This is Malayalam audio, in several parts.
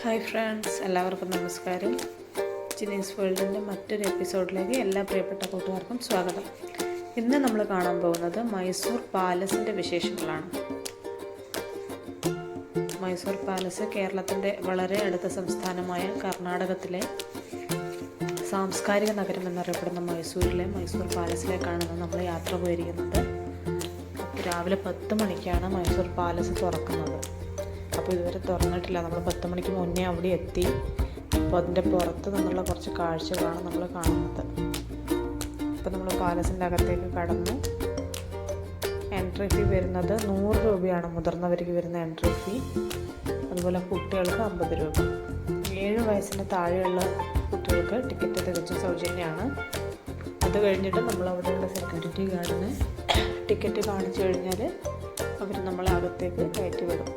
ഹായ് ഫ്രണ്ട്സ്, എല്ലാവർക്കും നമസ്കാരം. ജിനീസ് വേൾഡിൻ്റെ മറ്റൊരു എപ്പിസോഡിലേക്ക് എല്ലാ പ്രിയപ്പെട്ട കൂട്ടുകാർക്കും സ്വാഗതം. ഇന്ന് നമ്മൾ കാണാൻ പോകുന്നത് മൈസൂർ പാലസിൻ്റെ വിശേഷങ്ങളാണ്. മൈസൂർ പാലസ് കേരളത്തിൻ്റെ വളരെ അടുത്ത സംസ്ഥാനമായ കർണാടകത്തിലെ സാംസ്കാരിക നഗരം എന്നറിയപ്പെടുന്ന മൈസൂരിലെ മൈസൂർ പാലസിലേക്കാണ് നമ്മൾ യാത്ര പോയിരിക്കുന്നത്. രാവിലെ 10 മണിക്കാണ് മൈസൂർ പാലസ് തുറക്കുന്നത്. അപ്പോൾ ഇതുവരെ തുറന്നിട്ടില്ല. നമ്മൾ 10 മണിക്ക് മുന്നേ അവിടെ എത്തി. അപ്പോൾ അതിൻ്റെ പുറത്ത് നിന്നുള്ള കുറച്ച് കാഴ്ചകളാണ് നമ്മൾ കാണുന്നത്. അപ്പോൾ നമ്മൾ പാലസിൻ്റെ അകത്തേക്ക് കടന്നു. എൻട്രി ഫീ വരുന്നത് 100 രൂപയാണ് മുതിർന്നവർക്ക് വരുന്ന എൻട്രി ഫീ. അതുപോലെ കുട്ടികൾക്ക് 50 രൂപ. 7 വയസ്സിന് താഴെയുള്ള കുട്ടികൾക്ക് ടിക്കറ്റ് തികച്ചും സൗജന്യമാണ്. അത് കഴിഞ്ഞിട്ട് നമ്മൾ അവിടെയുള്ള സെക്യൂരിറ്റി ഗാർഡിന് ടിക്കറ്റ് കാണിച്ചു കഴിഞ്ഞാൽ അവർ നമ്മളെ അകത്തേക്ക് കയറ്റി വിടും.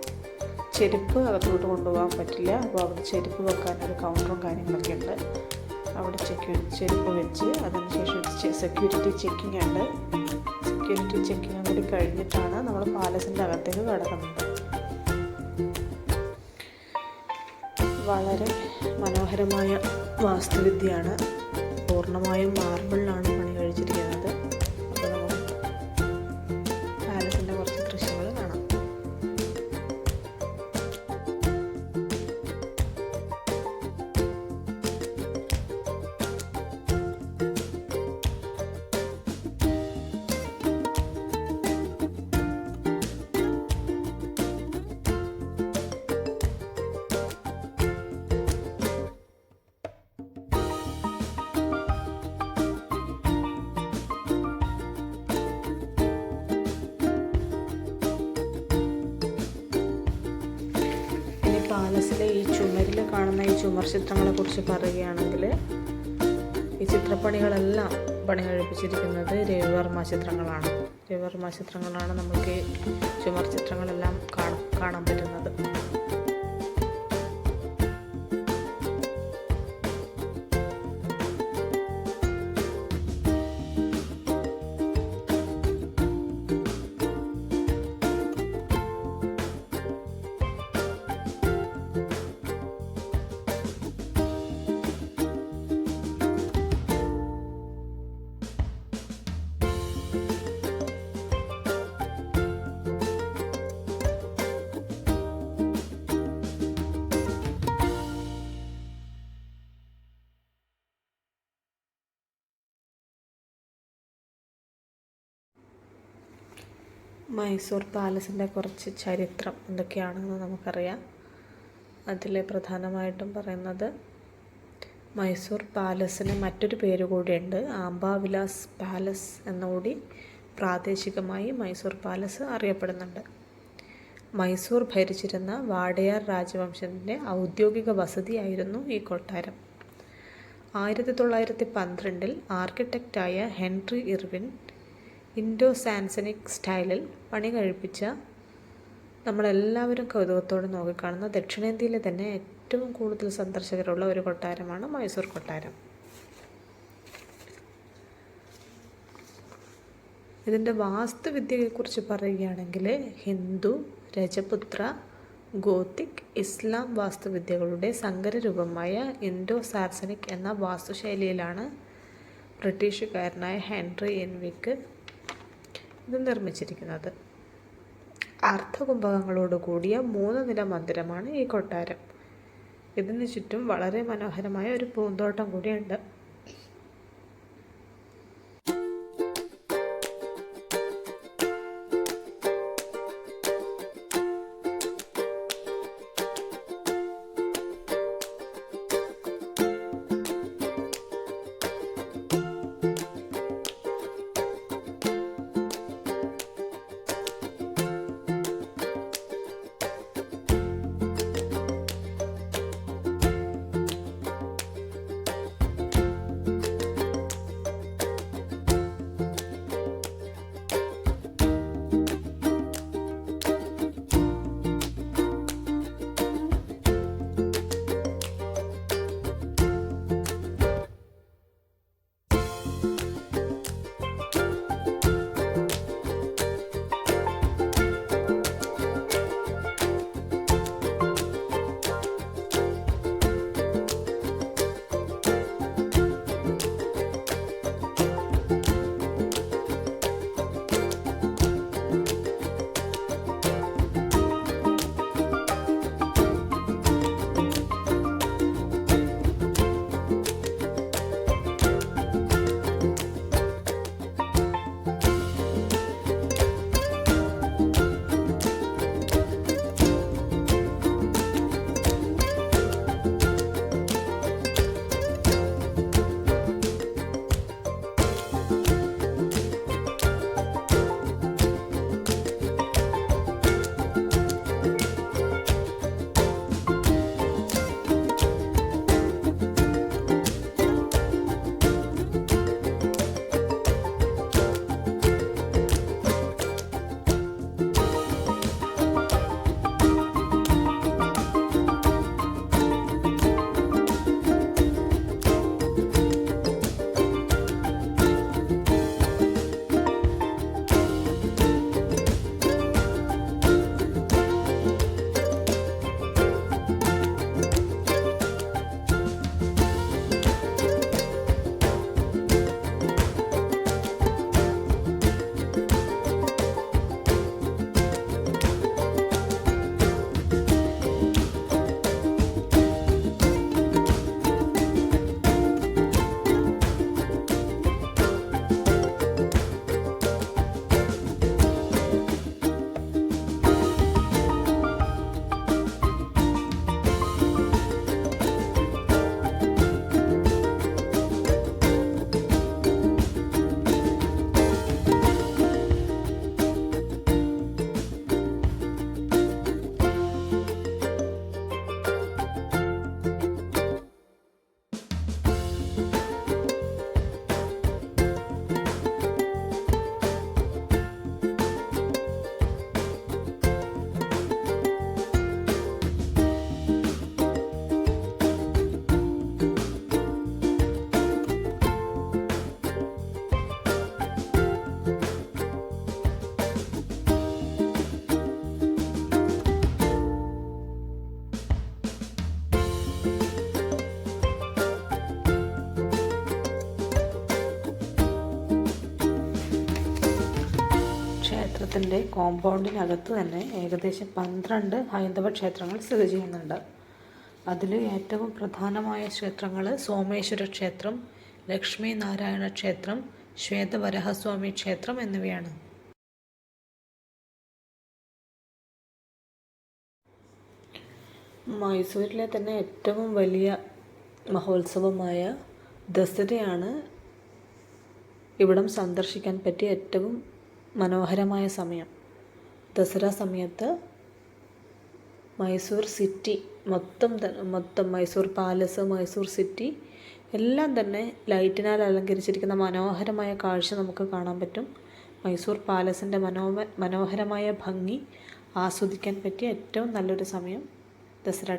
ചെരുപ്പ് അകത്തോട്ട് കൊണ്ടുപോകാൻ പറ്റില്ല. അപ്പോൾ അവിടെ ചെരുപ്പ് വെക്കാനൊരു കൗണ്ടറും കാര്യങ്ങളൊക്കെ ഉണ്ട്. അവിടെ ചെരുപ്പ് വെച്ച് അതിനുശേഷം സെക്യൂരിറ്റി ചെക്കിംഗ് ഉണ്ട്. സെക്യൂരിറ്റി ചെക്കിങ് കൂടി കഴിഞ്ഞിട്ടാണ് നമ്മൾ പാലസിൻ്റെ അകത്തേക്ക് കടക്കുന്നത്. വളരെ മനോഹരമായ വാസ്തുവിദ്യയാണ്. പൂർണ്ണമായും മാർബിളിലാണ് പണി കഴിച്ചിരിക്കുന്നത്. അപ്പോൾ നമുക്ക് പാലസിൻ്റെ കുറച്ച് ദൃശ്യങ്ങൾ കാണാം. പാലസിലെ ഈ ചുമരിൽ കാണുന്ന ഈ ചുമർ ചിത്രങ്ങളെക്കുറിച്ച് പറയുകയാണെങ്കിൽ, ഈ ചിത്രപ്പണികളെല്ലാം പണി കഴിപ്പിച്ചിരിക്കുന്നത് രവിവർമ്മ ചിത്രങ്ങളാണ്. രവിവർമ്മ ചിത്രങ്ങളാണ് നമുക്ക് ചുമർ ചിത്രങ്ങളെല്ലാം കാണാൻ പറ്റുന്നത്. മൈസൂർ പാലസിൻ്റെ കുറച്ച് ചരിത്രം എന്തൊക്കെയാണെന്ന് നമുക്കറിയാം. അതിൽ പ്രധാനമായിട്ടും പറയുന്നത്, മൈസൂർ പാലസിന് മറ്റൊരു പേര് കൂടിയുണ്ട്. ആംബാവിലാസ് പാലസ് എന്നുകൂടി പ്രാദേശികമായി മൈസൂർ പാലസ് അറിയപ്പെടുന്നുണ്ട്. മൈസൂർ ഭരിച്ചിരുന്ന വാഡയാർ രാജവംശത്തിൻ്റെ ഔദ്യോഗിക വസതിയായിരുന്നു ഈ കൊട്ടാരം. 1912 ആർക്കിടെക്റ്റായ ഹെൻറി ഇർവിൻ ഇൻഡോ സാൻസനിക് സ്റ്റൈലിൽ പണി കഴിപ്പിച്ച, നമ്മളെല്ലാവരും കൗതുകത്തോടെ നോക്കിക്കാണുന്ന, ദക്ഷിണേന്ത്യയിലെ തന്നെ ഏറ്റവും കൂടുതൽ സന്ദർശകരുള്ള ഒരു കൊട്ടാരമാണ് മൈസൂർ കൊട്ടാരം. ഇതിൻ്റെ വാസ്തുവിദ്യയെക്കുറിച്ച് പറയുകയാണെങ്കിൽ, ഹിന്ദു, രജപുത്ര, ഗോത്തിക്, ഇസ്ലാം വാസ്തുവിദ്യകളുടെ സങ്കരരൂപമായ ഇൻഡോ സാൻസനിക് എന്ന വാസ്തുശൈലിയിലാണ് ബ്രിട്ടീഷുകാരനായ ഹെൻറി ഇർവിൻ ഇത് നിർമ്മിച്ചിരിക്കുന്നത്. അർദ്ധകുംഭകങ്ങളോട് കൂടിയ 3 നില മന്ദിരമാണ് ഈ കൊട്ടാരം. ഇതിന് ചുറ്റും വളരെ മനോഹരമായ ഒരു പൂന്തോട്ടം കൂടിയുണ്ട്. ക്ഷേത്രത്തിൻ്റെ കോമ്പൗണ്ടിനകത്ത് തന്നെ ഏകദേശം 12 ഹൈന്ദവ ക്ഷേത്രങ്ങൾ സ്ഥിതി ചെയ്യുന്നുണ്ട്. അതിൽ ഏറ്റവും പ്രധാനമായ ക്ഷേത്രങ്ങൾ സോമേശ്വര ക്ഷേത്രം, ലക്ഷ്മി നാരായണ ക്ഷേത്രം, ശ്വേതവരാഹസ്വാമി ക്ഷേത്രം എന്നിവയാണ്. മൈസൂരിലെ തന്നെ ഏറ്റവും വലിയ മഹോത്സവമായ ദസറയാണ് ഇവിടം സന്ദർശിക്കാൻ പറ്റിയ ഏറ്റവും മനോഹരമായ സമയം. ദസറ സമയത്ത് മൈസൂർ സിറ്റി മൊത്തം മൈസൂർ പാലസ്, മൈസൂർ സിറ്റി എല്ലാം തന്നെ ലൈറ്റിനാൽ അലങ്കരിച്ചിരിക്കുന്ന മനോഹരമായ കാഴ്ച നമുക്ക് കാണാൻ പറ്റും. മൈസൂർ പാലസിൻ്റെ മനോഹരമായ ഭംഗി ആസ്വദിക്കാൻ പറ്റിയ ഏറ്റവും നല്ലൊരു സമയം ദസറ.